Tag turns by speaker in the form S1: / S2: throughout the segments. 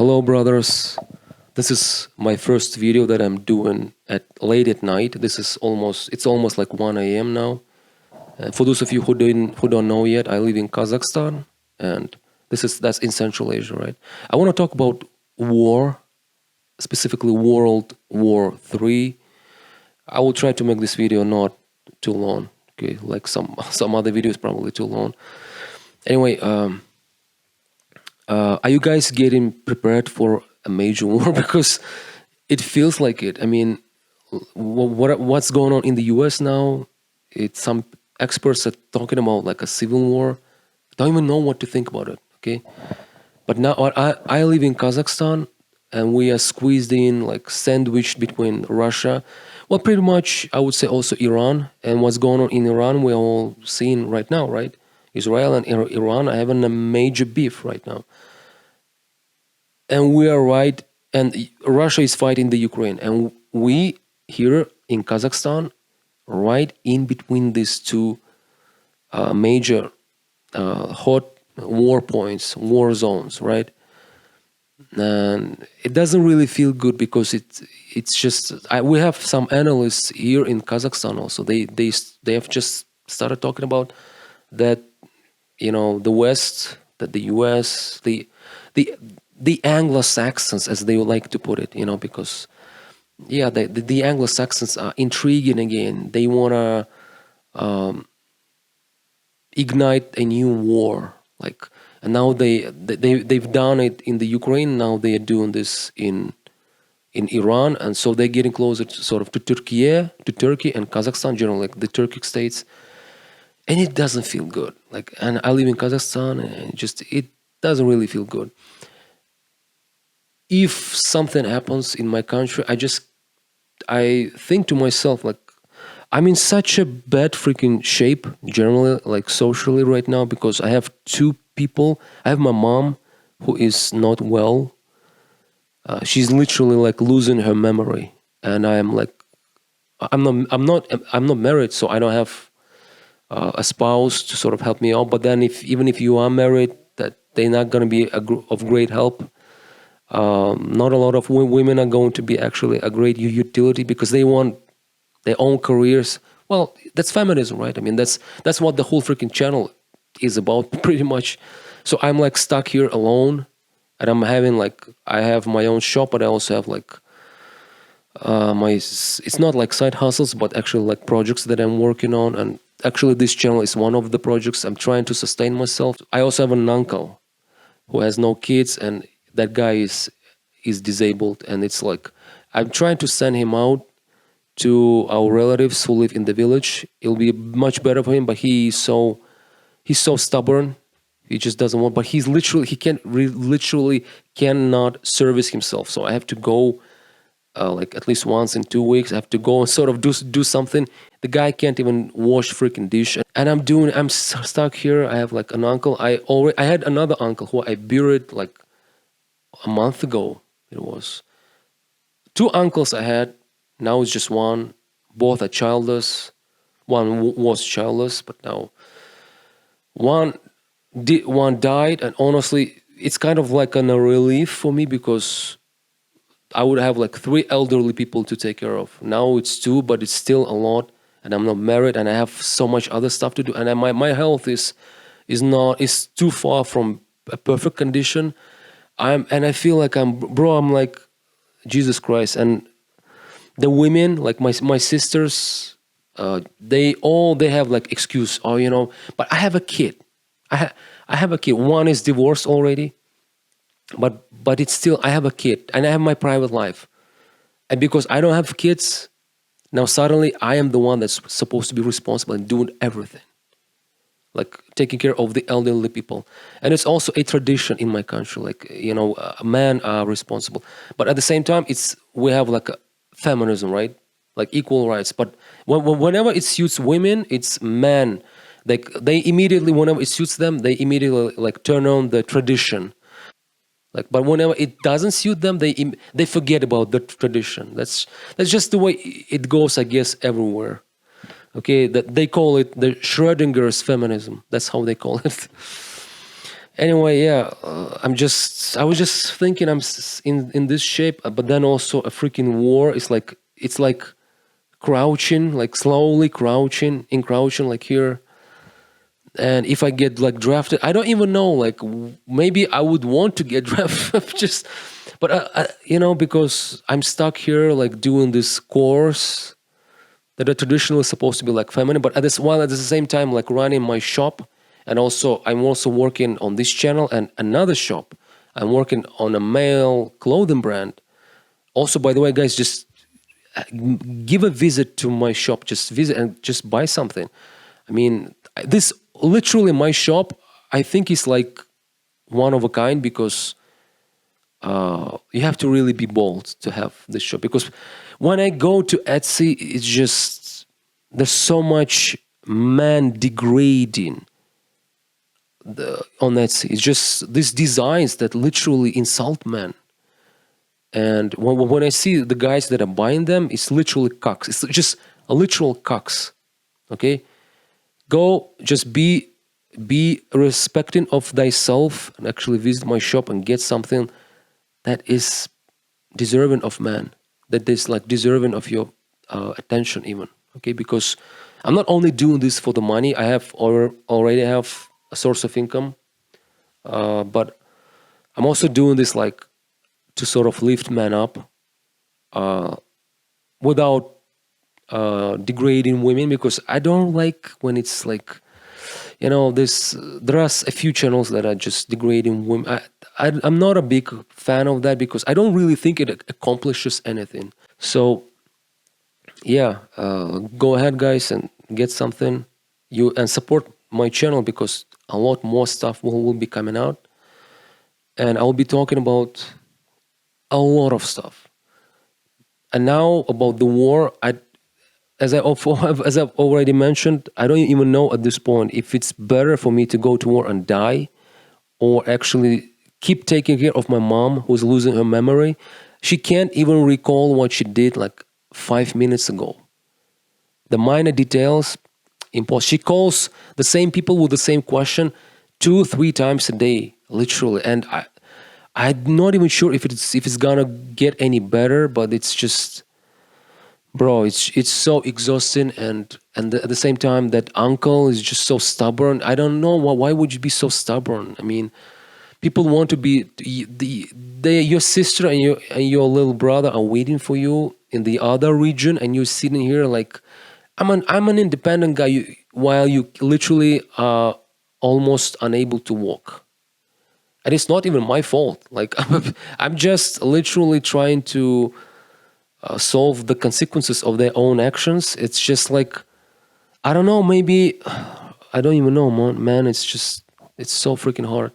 S1: Hello, brothers. This is my first video that I'm doing at late at night. It's almost like 1 a.m. now. For those of you who don't know yet, I live in Kazakhstan, and that's in Central Asia, right? I want to talk about war, specifically World War III. I will try to make this video not too long. Okay, like some other videos probably too long. Anyway, are you guys getting prepared for a major war? Because it feels like it. I mean, what's going on in the U.S. now? Some experts are talking about like a civil war. Don't even know what to think about it. Okay, but now I live in Kazakhstan, and we are squeezed in, like sandwiched between Russia. Well, pretty much, I would say also Iran. And what's going on in Iran, we're all seeing right now, right? Israel and Iran are having a major beef right now. And we are right, and Russia is fighting the Ukraine. And we here in Kazakhstan, right in between these two major hot war points, war zones, right? And it doesn't really feel good because it's just we have some analysts here in Kazakhstan also. They have just started talking about that, the West, that the US, the Anglo-Saxons, as they like to put it, because the Anglo-Saxons are intriguing again. They want to ignite a new war, and now they've done it in the Ukraine. Now they are doing this in Iran, and so they're getting closer to sort of to Turkey and Kazakhstan, generally, like the Turkic states, and it doesn't feel good. And I live in Kazakhstan, and it doesn't really feel good. If something happens in my country, I think to myself, I'm in such a bad freaking shape, generally, socially right now, because I have two people. I have my mom, who is not well. She's literally losing her memory, and I'm not married, so I don't have a spouse to sort of help me out. But then, even if you are married, that they're not going to be of great help. Not a lot of women are going to be actually a great utility because they want their own careers. Well, that's feminism, right? I mean, that's what the whole freaking channel is about, pretty much. So I'm stuck here alone, and I'm having I have my own shop, but I also have it's not like side hustles, but actually projects that I'm working on. And actually, this channel is one of the projects. I'm trying to sustain myself. I also have an uncle who has no kids, and that guy is disabled, and it's I'm trying to send him out to our relatives who live in the village. It'll be much better for him, but he's so stubborn. He just doesn't want. But literally cannot service himself. So I have to go at least once in 2 weeks. I have to go and sort of do something. The guy can't even wash freaking dish, and I'm stuck here. I have an uncle. I had another uncle who I buried a month ago. It was 2 uncles I had. Now it's just one. Both are childless. One was childless, but now one died. And honestly, it's kind of a relief for me, because I would have 3 elderly people to take care of. Now it's 2, but it's still a lot. And I'm not married, and I have so much other stuff to do. And my health is too far from a perfect condition. I feel I'm Jesus Christ. And the women, my sisters, they have excuse. But I have a kid. I have a kid. One is divorced already, but it's still, I have a kid, and I have my private life. And because I don't have kids, now suddenly I am the one that's supposed to be responsible and doing everything, taking care of the elderly people. And it's also a tradition in my country, men are responsible. But at the same time, we have a feminism, right? Equal rights. But whenever it suits women, it's men. They immediately, whenever it suits them, they immediately turn on the tradition. But whenever it doesn't suit them, they forget about the tradition. That's just the way it goes, I guess, everywhere. Okay, that they call it the Schrodinger's feminism. That's how they call it. Anyway, yeah, I was just thinking in this shape, but then also a freaking war is like, it's like crouching, like slowly crouching, encroaching, like here. And if I get like drafted, I don't even know, like maybe I would want to get drafted, just, but because I'm stuck here, like doing this course that are traditionally supposed to be like feminine, but at the same time, like running my shop, and also I'm also working on this channel and another shop. I'm working on a male clothing brand. Also, by the way, guys, just give a visit to my shop. Just visit and just buy something. I mean, this literally my shop. I think is like one of a kind because you have to really be bold to have this shop. Because when I go to Etsy, it's just there's so much man degrading on Etsy. It's just these designs that literally insult men. And when I see the guys that are buying them, it's literally cocks. It's just a literal cocks. Okay, go just be respecting of thyself and actually visit my shop and get something that is deserving of man, that is like deserving of your attention even. Okay, because I'm not only doing this for the money. I have already have a source of income, but I'm also doing this like to sort of lift man up without degrading women, because I don't like when it's like, this there are a few channels that are just degrading women. I'm not a big fan of that because I don't really think it accomplishes anything. So yeah, go ahead, guys, and get something. You and support my channel because a lot more stuff will be coming out, and I'll be talking about a lot of stuff. And now about the war, as I've already mentioned, I don't even know at this point if it's better for me to go to war and die, or actually keep taking care of my mom who's losing her memory. She can't even recall what she did like 5 minutes ago. The minor details, impossible. She calls the same people with the same question 2-3 times a day, literally. And I'm not even sure if it's gonna get any better, but it's just, bro, it's so exhausting. And at the same time, that uncle is just so stubborn. I don't know why would you be so stubborn. I mean, people want to be your sister and your little brother are waiting for you in the other region, and you're sitting here like, I'm an independent guy, while you literally are almost unable to walk. And it's not even my fault. Like I'm just literally trying to solve the consequences of their own actions. It's just like, I don't know, maybe I don't even know, man. It's so freaking hard.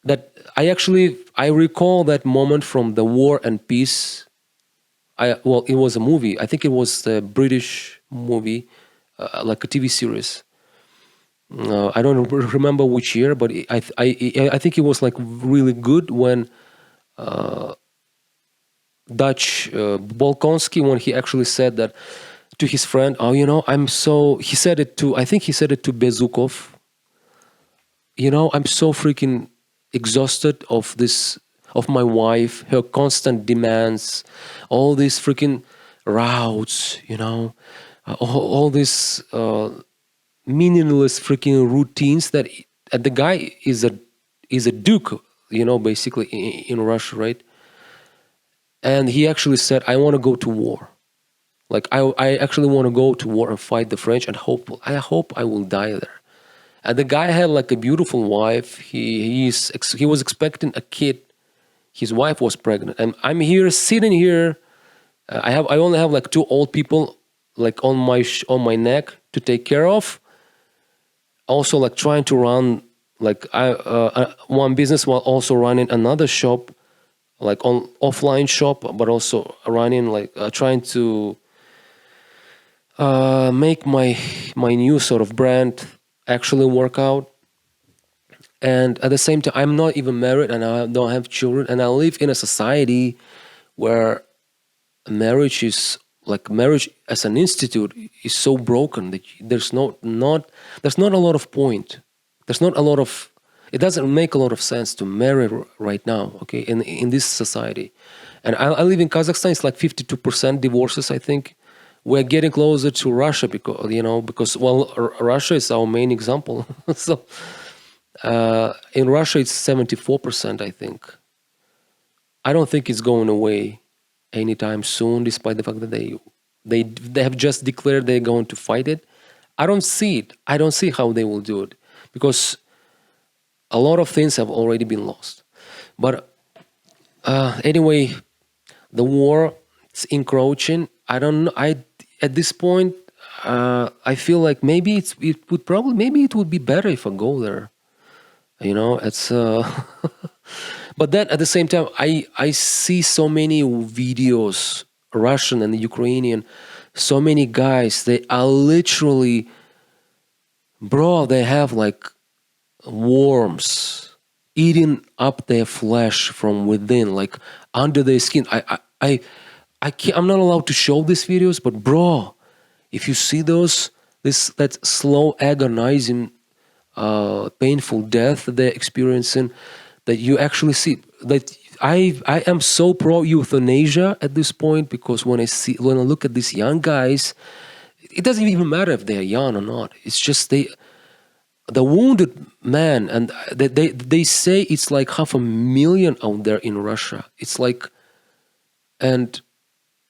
S1: That I recall that moment from the War and Peace. It was a movie. I think it was the British movie, like a TV series. I don't remember which year, but I think it was like really good when Dutch Bolkonski, when he actually said that to his friend. Oh, I'm so. He said it to. I think he said it to Bezukov. I'm so freaking exhausted of my wife, her constant demands, all these freaking routes, all these meaningless freaking routines that the guy is a duke, basically in Russia, right? And he actually said, I want to go to war. Like I actually want to go to war and fight the French, and I hope I will die there. And the guy had like a beautiful wife. He was expecting a kid. His wife was pregnant, and I'm here sitting here. I only have like two old people like on my neck to take care of. Also, like trying to run like one business while also running another shop, like on offline shop, but also running like trying to make my new sort of brand actually work out. And at the same time, I'm not even married and I don't have children, and I live in a society where marriage as an institute is so broken that there's not a lot of point. There's not a lot of It doesn't make a lot of sense to marry right now, okay, in this society. And I live in Kazakhstan. It's like 52% divorces, I think. We're getting closer to Russia because, well, Russia is our main example. So in Russia, it's 74%, I think. I don't think it's going away anytime soon, despite the fact that they have just declared they're going to fight it. I don't see it. I don't see how they will do it because a lot of things have already been lost. But anyway, the war is encroaching. I don't know. At this point, I feel like maybe maybe it would be better if I go there. It's but then at the same time, I see so many videos, Russian and Ukrainian, so many guys. They are literally, bro. They have like worms eating up their flesh from within, like under their skin. I can't, I'm not allowed to show these videos, but bro, if you see that slow, agonizing, painful death that they're experiencing, that you actually see that I am so pro euthanasia at this point, because when I look at these young guys, it doesn't even matter if they are young or not. It's just the wounded man, and they say it's like 500,000 out there in Russia. It's like, and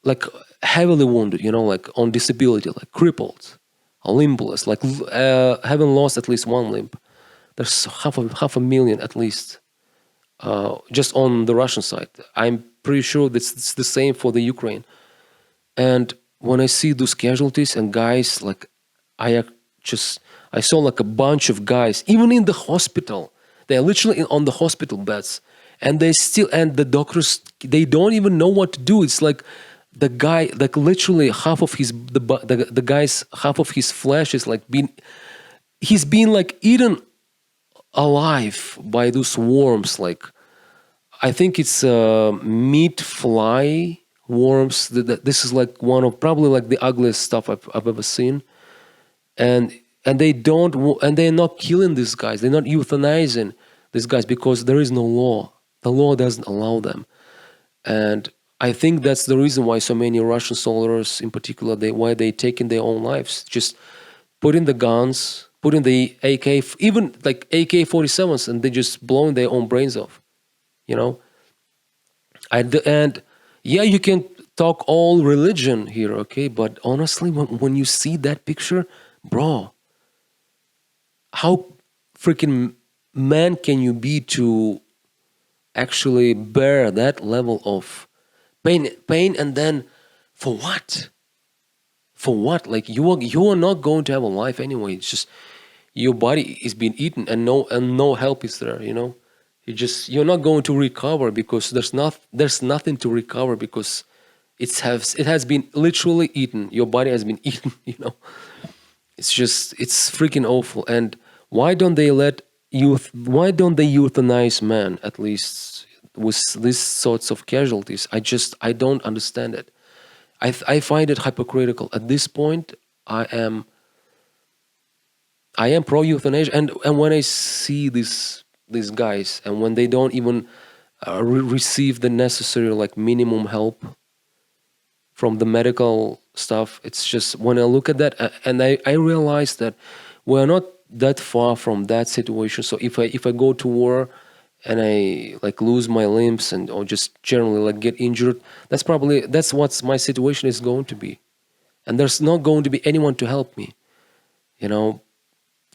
S1: like heavily wounded, like on disability, like crippled, limbless, like having lost at least one limb. There's half a million at least, just on the Russian side. I'm pretty sure it's the same for the Ukraine. And when I see those casualties and guys, like I saw like a bunch of guys, even in the hospital. They're literally on the hospital beds, and the doctors, they don't even know what to do. It's like the guy, like literally half of the guy's half of his flesh is like he's being like eaten alive by those worms. Like, I think it's meat fly worms. This is like one of probably like the ugliest stuff I've ever seen. And they're not killing these guys. They're not euthanizing these guys because there is no law. The law doesn't allow them. And I think that's the reason why so many Russian soldiers, in particular, why they taking their own lives. Just put in the guns, put in the even like AK-47s, and they just blowing their own brains off. And yeah, you can talk all religion here, okay? But honestly, when you see that picture, bro, how freaking man can you be to actually bear that level of pain, and then for what? For what? Like you are not going to have a life anyway. It's just your body is being eaten, and no help is there. You're not going to recover, because there's nothing to recover, because it has been literally eaten. Your body has been eaten. It's freaking awful. And why don't they euthanize man, at least with these sorts of casualties? I don't understand it. I find it hypocritical. At this point, I am pro euthanasia, and when I see these guys, and when they don't even receive the necessary like minimum help from the medical stuff, it's just, when I look at that, and I realize that we're not that far from that situation. So if I go to war and I like lose my limbs or just generally like get injured, that's what my situation is going to be, and there's not going to be anyone to help me.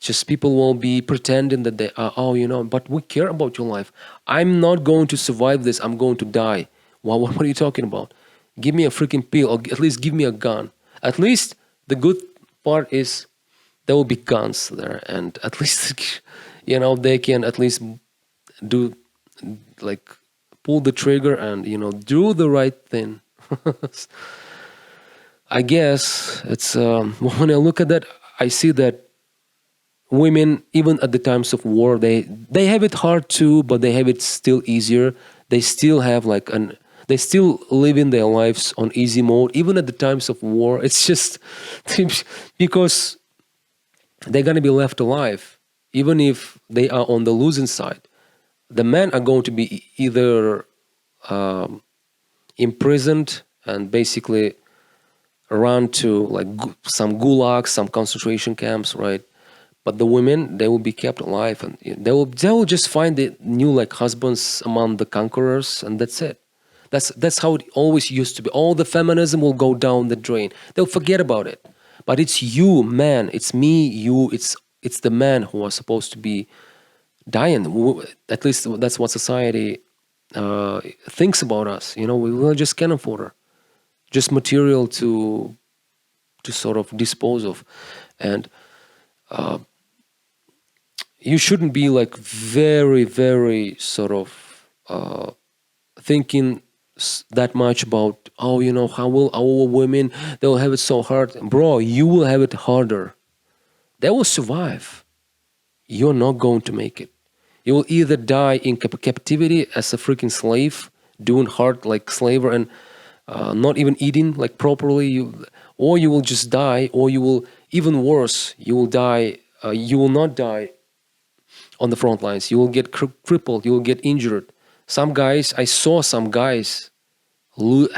S1: Just people will be pretending that they are, but we care about your life. I'm not going to survive this. I'm going to die. What are you talking about? Give me a freaking pill, or at least give me a gun. At least the good part is there will be guns there, and at least, they can at least do, like, pull the trigger and, do the right thing. I guess it's, when I look at that, I see that women, even at the times of war, they have it hard too, but they have it still easier. They still have they still living their lives on easy mode, even at the times of war. It's just because they're gonna be left alive. even if they are on the losing side, the men are going to be either um, imprisoned and basically run to like some gulags, some concentration camps, right? But the women, they will be kept alive, and they will just find the new like husbands among the conquerors, and that's it. That's how it always used to be. All the feminism will go down the drain. They'll forget about it. But it's you, man. It's me, you. It's the men who are supposed to be dying. At least that's what society thinks about us. You know, we will just cannon fodder, just material to sort of dispose of, and you shouldn't be like very, very sort of thinking that much about, oh, you know, how will our women, they will have it so hard. Bro, you will have it harder. They will survive. You're not going to make it. You will either die in captivity as a freaking slave, doing hard like slaver, and not even eating like properly, or you will just die, or you will, even worse, you will die, you will not die on the front lines. You will get crippled, you will get injured. Some guys, I saw some guys lo-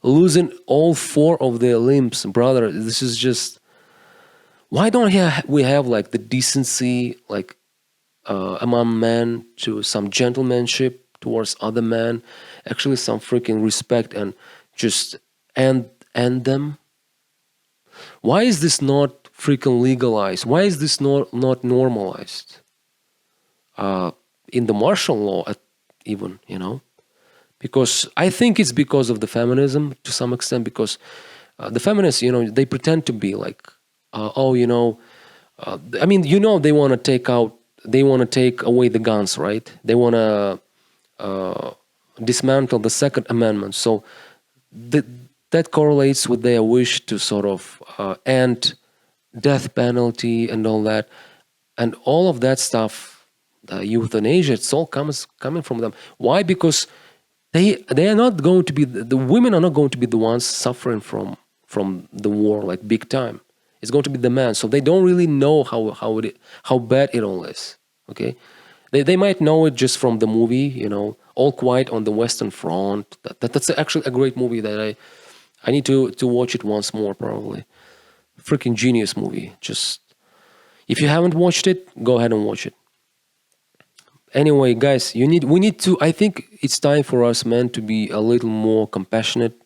S1: losing all four of their limbs. Brother, this is just, why don't we have like the decency, like among men, to some gentlemanship towards other men, actually some freaking respect, and just end them? Why is this not freaking legalized? Why is this not normalized? In the martial law, even, you know? Because I think it's because of the feminism to some extent, because the feminists, you know, they pretend to be like, oh, you know, I mean, you know, they want to take away the guns, right? They want to dismantle the Second Amendment. So that correlates with their wish to sort of end death penalty and all that. And all of that stuff, euthanasia, it's all coming from them. Why? Because they are not going to be, the women are not going to be the ones suffering from the war like big time. It's going to be the men. So they don't really know how bad it all is. Okay, they might know it just from the movie, you know, All Quiet on the Western Front. That's actually a great movie that I need to watch it once more, probably. Freaking genius movie. Just, if you haven't watched it, go ahead and watch it. Anyway, guys, we need to, I think it's time for us men to be a little more compassionate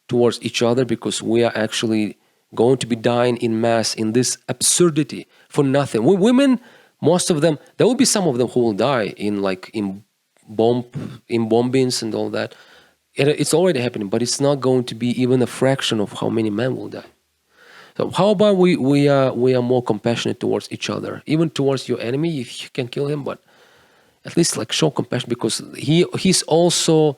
S1: towards each other, because we are actually going to be dying in mass in this absurdity for nothing. Women, most of them, there will be some of them who will die in like in bombings and all that. It's already happening, but it's not going to be even a fraction of how many men will die. So how about we are more compassionate towards each other, even towards your enemy if you can kill him, but at least like show compassion, because he's also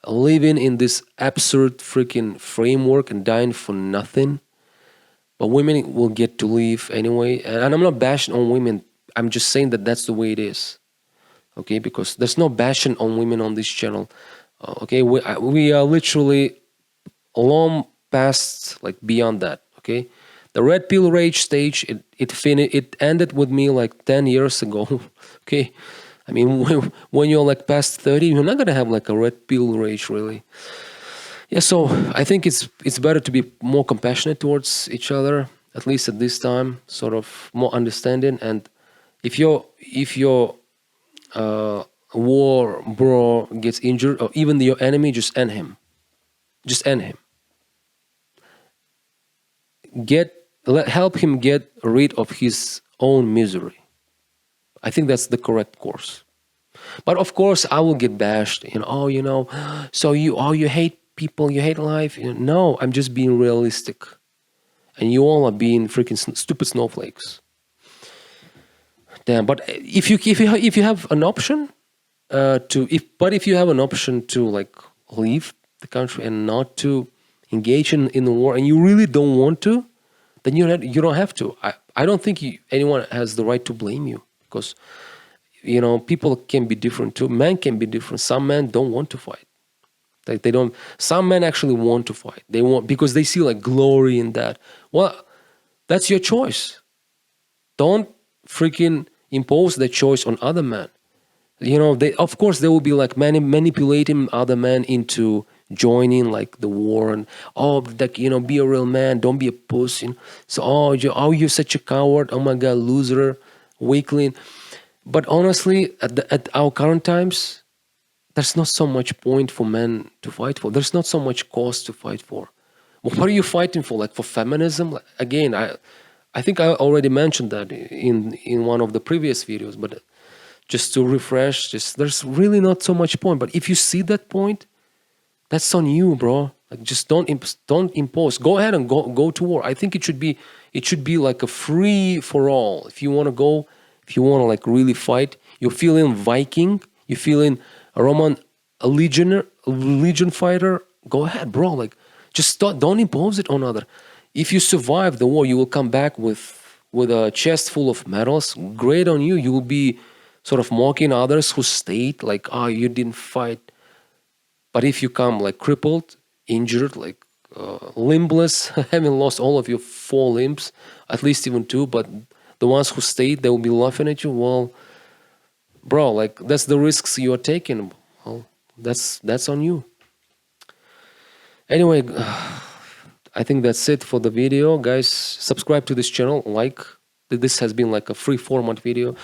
S1: living in this absurd freaking framework and dying for nothing. But women will get to live anyway, and I'm not bashing on women. I'm just saying that that's the way it is. Okay, because there's no bashing on women on this channel. Okay, we are literally long past, like beyond that. Okay, the red pill rage stage, it ended with me like 10 years ago. Okay, I mean, when you're like past 30, you're not gonna have like a red pill rage, really. Yeah, so I think it's better to be more compassionate towards each other, at least at this time, sort of more understanding. And if your war bro gets injured, or even your enemy, just end him. Just end him. Help him get rid of his own misery. I think that's the correct course. But of course, I will get bashed. You know, oh, you know, so you hate people, you hate life. You know, no, I'm just being realistic, and you all are being freaking stupid snowflakes. Damn. But if you have an option if you have an option to like leave the country and not to engage in the war, and you really don't want to, then you don't have to. I don't think anyone has the right to blame you, because you know, people can be different too. Men can be different. Some men don't want to fight. Like they don't. Some men actually want to fight. They want, because they see like glory in that. Well, that's your choice. Don't freaking impose that choice on other men. They, of course, they will be like manipulating other men into joining like the war, and like, be a real man, don't be a puss. So, you're such a coward. Oh my god, loser, weakling. But honestly, at our current times, there's not so much point for men to fight for. There's not so much cause to fight for. What are you fighting for? Like for feminism? Like, again, I think I already mentioned that in one of the previous videos, but just to refresh, just there's really not so much point. But if you see that point, that's on you, bro. Like just don't impose. Go ahead and go to war. I think it should be like a free for all. If you want to go, if you want to like really fight, you're feeling Viking, you're feeling a Roman, a legion fighter. Go ahead, bro. Like just don't impose it on other. If you survive the war, you will come back with a chest full of medals. Great on you. You will be sort of mocking others who stayed, like, you didn't fight. But if you come like crippled, injured, like limbless, having lost all of your four limbs, at least even two, but the ones who stayed, they will be laughing at you. Well, bro, like that's the risks you are taking. Well, that's on you. Anyway, I think that's it for the video, guys. Subscribe to this channel. Like, this has been like a free format video.